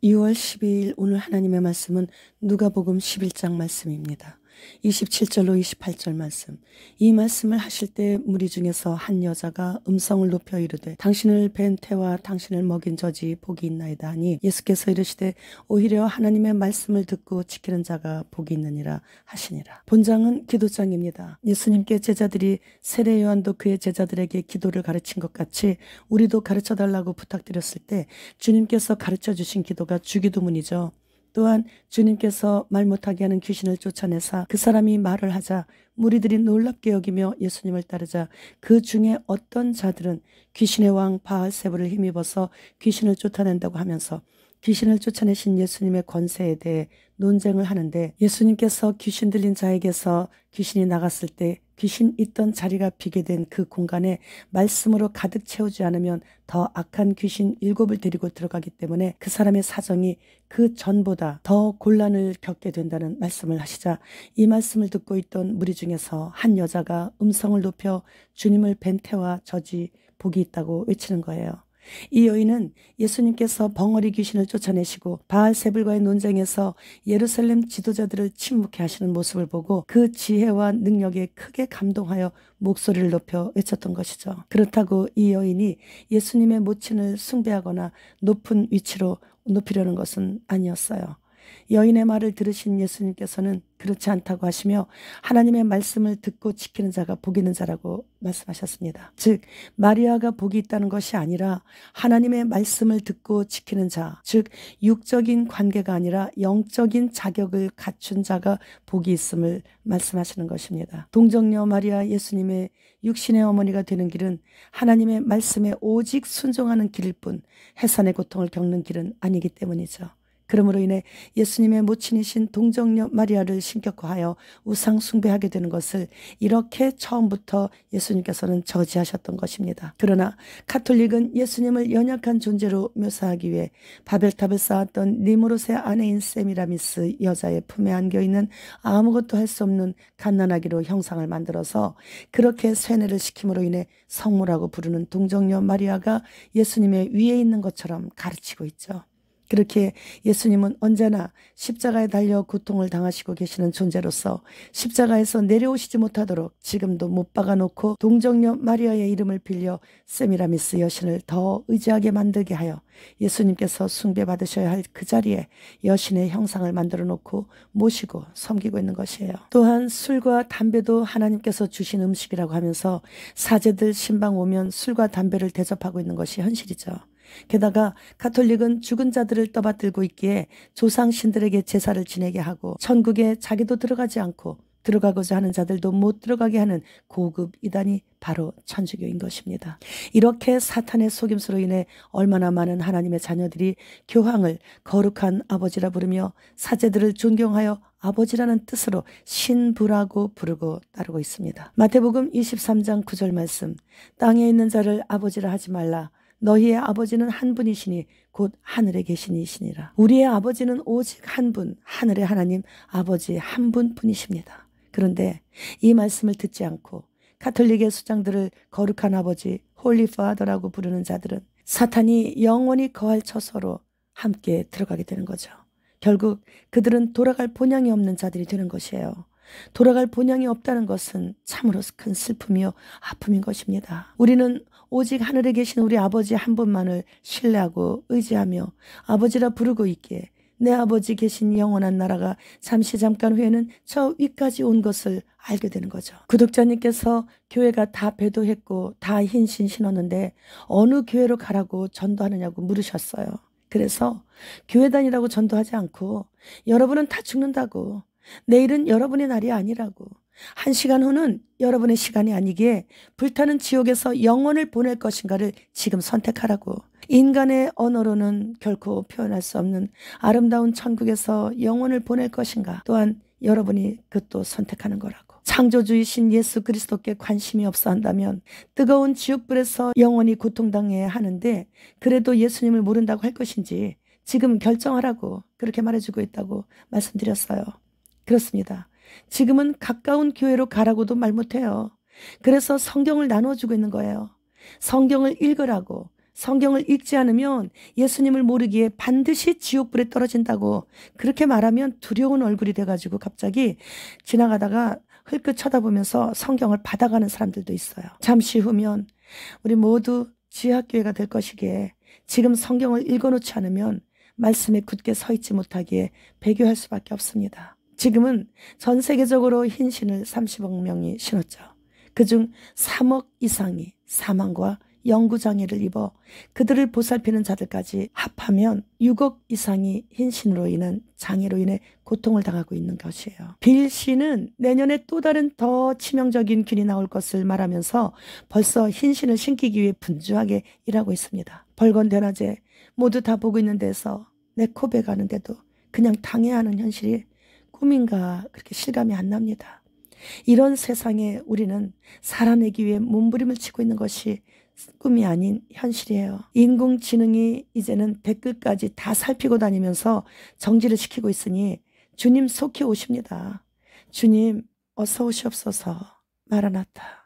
2월 12일 오늘 하나님의 말씀은 누가복음 11장 말씀입니다. 27절로 28절 말씀. 이 말씀을 하실 때 무리 중에서 한 여자가 음성을 높여 이르되 당신을 뵌 태와 당신을 먹인 젖이 복이 있나이다 하니 예수께서 이르시되 오히려 하나님의 말씀을 듣고 지키는 자가 복이 있느니라 하시니라. 본장은 기도장입니다. 예수님께 제자들이 세례 요한도 그의 제자들에게 기도를 가르친 것 같이 우리도 가르쳐달라고 부탁드렸을 때 주님께서 가르쳐 주신 기도가 주기도문이죠. 또한 주님께서 말 못하게 하는 귀신을 쫓아내사 그 사람이 말을 하자 무리들이 놀랍게 여기며 예수님을 따르자 그 중에 어떤 자들은 귀신의 왕 바알세불을 힘입어서 귀신을 쫓아낸다고 하면서 귀신을 쫓아내신 예수님의 권세에 대해 논쟁을 하는데 예수님께서 귀신 들린 자에게서 귀신이 나갔을 때 귀신 있던 자리가 비게 된 그 공간에 말씀으로 가득 채우지 않으면 더 악한 귀신 7을 데리고 들어가기 때문에 그 사람의 사정이 그 전보다 더 곤란을 겪게 된다는 말씀을 하시자 이 말씀을 듣고 있던 무리 중에서 한 여자가 음성을 높여 주님을 뵌 태와 젖이 복이 있다고 외치는 거예요. 이 여인은 예수님께서 벙어리 귀신을 쫓아내시고 바알세불과의 논쟁에서 예루살렘 지도자들을 침묵해 하시는 모습을 보고 그 지혜와 능력에 크게 감동하여 목소리를 높여 외쳤던 것이죠. 그렇다고 이 여인이 예수님의 모친을 숭배하거나 높은 위치로 높이려는 것은 아니었어요. 여인의 말을 들으신 예수님께서는 그렇지 않다고 하시며 하나님의 말씀을 듣고 지키는 자가 복이 있는 자라고 말씀하셨습니다. 즉 마리아가 복이 있다는 것이 아니라 하나님의 말씀을 듣고 지키는 자, 즉 육적인 관계가 아니라 영적인 자격을 갖춘 자가 복이 있음을 말씀하시는 것입니다. 동정녀 마리아 예수님의 육신의 어머니가 되는 길은 하나님의 말씀에 오직 순종하는 길일 뿐 해산의 고통을 겪는 길은 아니기 때문이죠. 그러므로 인해 예수님의 모친이신 동정녀 마리아를 신격화하여 우상 숭배하게 되는 것을 이렇게 처음부터 예수님께서는 저지하셨던 것입니다. 그러나 가톨릭은 예수님을 연약한 존재로 묘사하기 위해 바벨탑을 쌓았던 니무롯의 아내인 세미라미스 여자의 품에 안겨있는 아무것도 할 수 없는 갓난아기로 형상을 만들어서 그렇게 쇠뇌를 시킴으로 인해 성모라고 부르는 동정녀 마리아가 예수님의 위에 있는 것처럼 가르치고 있죠. 그렇게 예수님은 언제나 십자가에 달려 고통을 당하시고 계시는 존재로서 십자가에서 내려오시지 못하도록 지금도 못 박아놓고 동정녀 마리아의 이름을 빌려 세미라미스 여신을 더 의지하게 만들게 하여 예수님께서 숭배받으셔야 할 그 자리에 여신의 형상을 만들어 놓고 모시고 섬기고 있는 것이에요. 또한 술과 담배도 하나님께서 주신 음식이라고 하면서 사제들 신방 오면 술과 담배를 대접하고 있는 것이 현실이죠. 게다가 가톨릭은 죽은 자들을 떠받들고 있기에 조상신들에게 제사를 지내게 하고 천국에 자기도 들어가지 않고 들어가고자 하는 자들도 못 들어가게 하는 고급 이단이 바로 천주교인 것입니다. 이렇게 사탄의 속임수로 인해 얼마나 많은 하나님의 자녀들이 교황을 거룩한 아버지라 부르며 사제들을 존경하여 아버지라는 뜻으로 신부라고 부르고 따르고 있습니다. 마태복음 23장 9절 말씀. 땅에 있는 자를 아버지라 하지 말라. 너희의 아버지는 한 분이시니 곧 하늘에 계신 이시니라. 우리의 아버지는 오직 한 분, 하늘의 하나님 아버지 한 분뿐이십니다. 그런데 이 말씀을 듣지 않고 가톨릭의 수장들을 거룩한 아버지, 홀리 파더라고 부르는 자들은 사탄이 영원히 거할 처소로 함께 들어가게 되는 거죠. 결국 그들은 돌아갈 본향이 없는 자들이 되는 것이에요. 돌아갈 본향이 없다는 것은 참으로 큰 슬픔이요 아픔인 것입니다. 우리는 오직 하늘에 계신 우리 아버지 한 분만을 신뢰하고 의지하며 아버지라 부르고 있기에 내 아버지 계신 영원한 나라가 잠깐 후에는 저 위까지 온 것을 알게 되는 거죠. 구독자님께서 교회가 다 배도했고 다 흰신 신었는데 어느 교회로 가라고 전도하느냐고 물으셨어요. 그래서 교회 다니라고 전도하지 않고 여러분은 다 죽는다고, 내일은 여러분의 날이 아니라고, 1시간 후는 여러분의 시간이 아니기에 불타는 지옥에서 영혼을 보낼 것인가를 지금 선택하라고, 인간의 언어로는 결코 표현할 수 없는 아름다운 천국에서 영혼을 보낼 것인가, 또한 여러분이 그것도 선택하는 거라고. 창조주이신 예수 그리스도께 관심이 없어 한다면 뜨거운 지옥불에서 영원히 고통당해야 하는데 그래도 예수님을 모른다고 할 것인지 지금 결정하라고 그렇게 말해주고 있다고 말씀드렸어요. 그렇습니다. 지금은 가까운 교회로 가라고도 말 못해요. 그래서 성경을 나눠주고 있는 거예요. 성경을 읽으라고, 성경을 읽지 않으면 예수님을 모르기에 반드시 지옥불에 떨어진다고 그렇게 말하면 두려운 얼굴이 돼가지고 갑자기 지나가다가 흘끗 쳐다보면서 성경을 받아가는 사람들도 있어요. 잠시 후면 우리 모두 지하교회가 될 것이기에 지금 성경을 읽어놓지 않으면 말씀에 굳게 서 있지 못하기에 배교할 수밖에 없습니다. 지금은 전 세계적으로 흰신을 30억 명이 신었죠. 그중 3억 이상이 사망과 영구장애를 입어 그들을 보살피는 자들까지 합하면 6억 이상이 흰신으로 인한 장애로 인해 고통을 당하고 있는 것이에요. 빌신은 내년에 또 다른 더 치명적인 균이 나올 것을 말하면서 벌써 흰신을 신기기 위해 분주하게 일하고 있습니다. 벌건대낮에 모두 다 보고 있는 데서 내 코베 가는데도 그냥 당해야 하는 현실이 꿈인가 그렇게 실감이 안 납니다. 이런 세상에 우리는 살아내기 위해 몸부림을 치고 있는 것이 꿈이 아닌 현실이에요. 인공지능이 이제는 댓글까지 다 살피고 다니면서 정지를 시키고 있으니 주님 속히 오십니다. 주님 어서 오시옵소서. 마라나타.